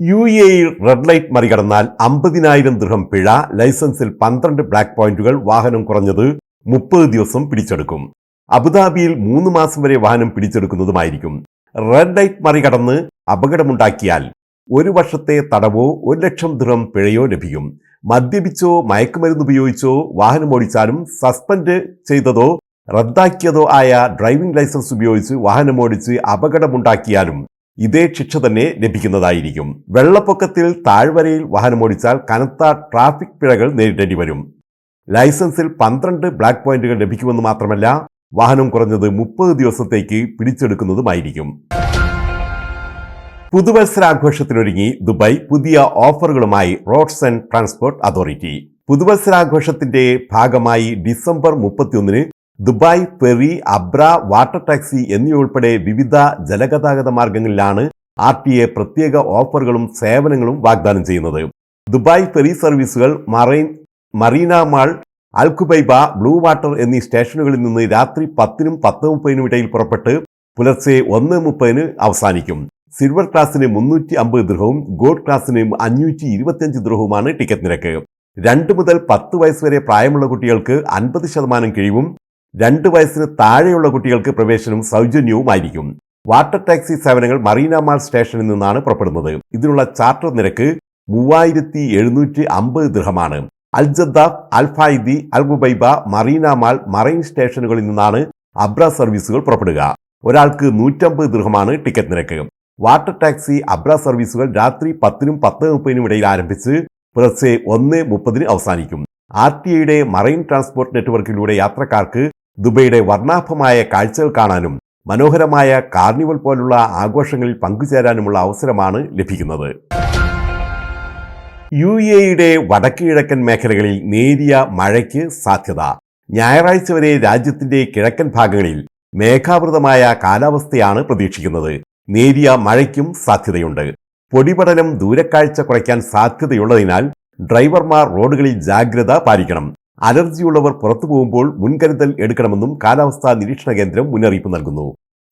UAE red light മറികടന്നാൽ 50,000 ദിർഹം പിഴ, ലൈസൻസിൽ 12 black പോയിന്റുകൾ, വാഹനം കുറഞ്ഞത് 30 ദിവസം പിടിച്ചെടുക്കും. അബുദാബിയിൽ 3 മാസം വരെ വാഹനം പിടിച്ചെടുക്കുന്നതുമായിരിക്കും. റെഡ് ലൈറ്റ് മറികടന്ന് അപകടമുണ്ടാക്കിയാൽ 1 വർഷത്തെ തടവോ 1 ലക്ഷം ദിർഹം പിഴയോ ലഭിക്കും. മദ്യപിച്ചോ മയക്കുമരുന്ന് ഉപയോഗിച്ചോ വാഹനമോടിച്ചാലും സസ്പെൻഡ് ചെയ്തതോ റദ്ദാക്കിയതോ ആയ ഡ്രൈവിംഗ് ലൈസൻസ് ഉപയോഗിച്ച് വാഹനമോടിച്ച് അപകടമുണ്ടാക്കിയാലും ഇതേ ശിക്ഷ തന്നെ ലഭിക്കുന്നതായിരിക്കും. വെള്ളപ്പൊക്കത്തിൽ താഴ്വരയിൽ വാഹനമോടിച്ചാൽ കനത്ത ട്രാഫിക് പിഴകൾ നേരിടേണ്ടി വരും. ലൈസൻസിൽ 12 ബ്ലാക്ക് പോയിന്റുകൾ ലഭിക്കുമെന്ന് മാത്രമല്ല, വാഹനം കുറഞ്ഞത് 30 ദിവസത്തേക്ക് പിടിച്ചെടുക്കുന്നതുമായിരിക്കും. പുതുവത്സരാഘോഷത്തിനൊരുങ്ങി ദുബായ് പുതിയ ഓഫറുകളുമായി റോഡ്സ് ആൻഡ് ട്രാൻസ്പോർട്ട് അതോറിറ്റി. പുതുവത്സരാഘോഷത്തിന്റെ ഭാഗമായി ഡിസംബർ 31-ന് ദുബായ് ഫെറി, അബ്ര, വാട്ടർ ടാക്സി എന്നിവയുൾപ്പെടെ വിവിധ ജലഗതാഗത മാർഗങ്ങളിലാണ് RTA പ്രത്യേക ഓഫറുകളും സേവനങ്ങളും വാഗ്ദാനം ചെയ്യുന്നത്. ദുബായ് ഫെറി സർവീസുകൾ മറീന മാൾ, അൽഖുബൈബ, ബ്ലൂ വാട്ടർ എന്നീ സ്റ്റേഷനുകളിൽ നിന്ന് രാത്രി 10-നും 10:30-നും ഇടയിൽ പുറപ്പെട്ട് പുലർച്ചെ 1:30-ന് അവസാനിക്കും. സിൽവർ ക്ലാസിന് 350 ദിർഹവും ഗോൾഡ് ക്ലാസിന് 525 ദിർഹവുമാണ് ടിക്കറ്റ് നിരക്ക്. 2 മുതൽ 10 വയസ്സ് വരെ പ്രായമുള്ള കുട്ടികൾക്ക് 50% കിഴിവും 2 വയസ്സിന് താഴെയുള്ള കുട്ടികൾക്ക് പ്രവേശനം സൗജന്യവുമായിരിക്കും. വാട്ടർ ടാക്സി സേവനങ്ങൾ മറീന മാൾ സ്റ്റേഷനിൽ നിന്നാണ് പുറപ്പെടുന്നത്. ഇതിനുള്ള ചാർട്ടർ നിരക്ക് 3750 ദിർഹമാണ്. അൽജദ്ദാഫ്, അൽഫായിദി, അൽഖുബൈബ, മറീന മാൾ, മറൈൻ സ്റ്റേഷനുകളിൽ നിന്നാണ് അബ്ര സർവീസുകൾ പുറപ്പെടുക. ഒരാൾക്ക് 150 ദിർഹമാണ് ടിക്കറ്റ് നിരക്ക്. വാട്ടർ ടാക്സി, അബ്ര സർവീസുകൾ രാത്രി 10-നും 10:30-നും ഇടയിൽ ആരംഭിച്ച് പുലർച്ചെ 1:30-ന് അവസാനിക്കും. RTAയുടെ മറൈൻ ട്രാൻസ്പോർട്ട് നെറ്റ്വർക്കിലൂടെ യാത്രക്കാർക്ക് ദുബൈയുടെ വർണ്ണാഭമായ കാഴ്ചകൾ കാണാനും മനോഹരമായ കാർണിവൽ പോലുള്ള ആഘോഷങ്ങളിൽ പങ്കുചേരാനുമുള്ള അവസരമാണ് ലഭിക്കുന്നത്. UAEയുടെ വടക്ക് കിഴക്കൻ മേഖലകളിൽ നേരിയ മഴയ്ക്ക് സാധ്യത. ഞായറാഴ്ച വരെ രാജ്യത്തിന്റെ കിഴക്കൻ ഭാഗങ്ങളിൽ മേഘാവൃതമായ കാലാവസ്ഥയാണ് പ്രതീക്ഷിക്കുന്നത്. നേരിയ മഴയ്ക്കും സാധ്യതയുണ്ട്. പൊടിപടലം ദൂരക്കാഴ്ച കുറയ്ക്കാൻ സാധ്യതയുള്ളതിനാൽ ഡ്രൈവർമാർ റോഡുകളിൽ ജാഗ്രത പാലിക്കണം. അലർജിയുള്ളവർ പുറത്തു പോകുമ്പോൾ മുൻകരുതൽ എടുക്കണമെന്നും കാലാവസ്ഥാ നിരീക്ഷണ കേന്ദ്രം മുന്നറിയിപ്പ് നൽകുന്നു.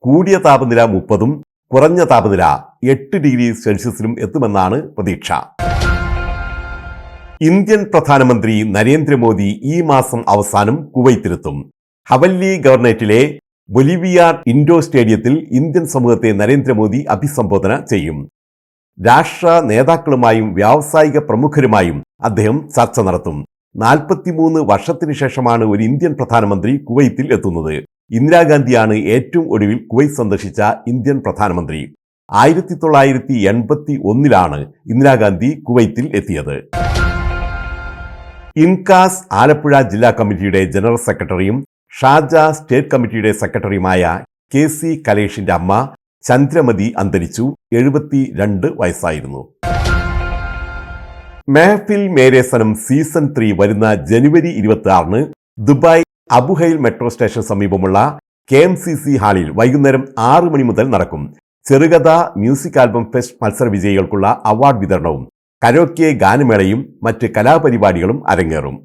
കൂടിയ താപനില 30-ഉം കുറഞ്ഞ താപനില 8 ഡിഗ്രി സെൽഷ്യസിലും എത്തുമെന്നാണ് പ്രതീക്ഷ. ഇന്ത്യൻ പ്രധാനമന്ത്രി നരേന്ദ്രമോദി ഈ മാസം അവസാനം കുവൈത്തിലെത്തും. ഹവല്ലി ഗവർണറേറ്റിലെ ബൊലിവിയ ഇൻഡോർ സ്റ്റേഡിയത്തിൽ ഇന്ത്യൻ സമൂഹത്തെ നരേന്ദ്രമോദി അഭിസംബോധന ചെയ്യും. രാഷ്ട്ര നേതാക്കളുമായും വ്യാവസായിക പ്രമുഖരുമായും അദ്ദേഹം ചർച്ച നടത്തും. 43 വർഷത്തിനു ശേഷമാണ് ഒരു ഇന്ത്യൻ പ്രധാനമന്ത്രി കുവൈത്തിൽ എത്തുന്നത്. ഇന്ദിരാഗാന്ധിയാണ് ഏറ്റവും ഒടുവിൽ കുവൈത്ത് സന്ദർശിച്ച ഇന്ത്യൻ പ്രധാനമന്ത്രി. 1981-ലാണ് ഇന്ദിരാഗാന്ധി കുവൈത്തിൽ എത്തിയത്. ഇൻകാസ് ആലപ്പുഴ ജില്ലാ കമ്മിറ്റിയുടെ ജനറൽ സെക്രട്ടറിയും ഷാർജ സ്റ്റേറ്റ് കമ്മിറ്റിയുടെ സെക്രട്ടറിയുമായ KC കലേഷിന്റെ അമ്മ ചന്ദ്രമതി അന്തരിച്ചു. 72 വയസ്സായിരുന്നു. മെഹഫിൽ മേരെ സനം സീസൺ 3 വരുന്ന ജനുവരി 26-ന് ദുബായ് അബുഹൈൽ മെട്രോ സ്റ്റേഷൻ സമീപമുള്ള KMCC ഹാളിൽ വൈകുന്നേരം 6 മണി മുതൽ നടക്കും. ചെറുകഥ, മ്യൂസിക് ആൽബം ഫെസ്റ്റ് മത്സര വിജയികൾക്കുള്ള അവാർഡ് വിതരണവും കരോക്കെ ഗാനമേളയും മറ്റ് കലാപരിപാടികളും അരങ്ങേറും.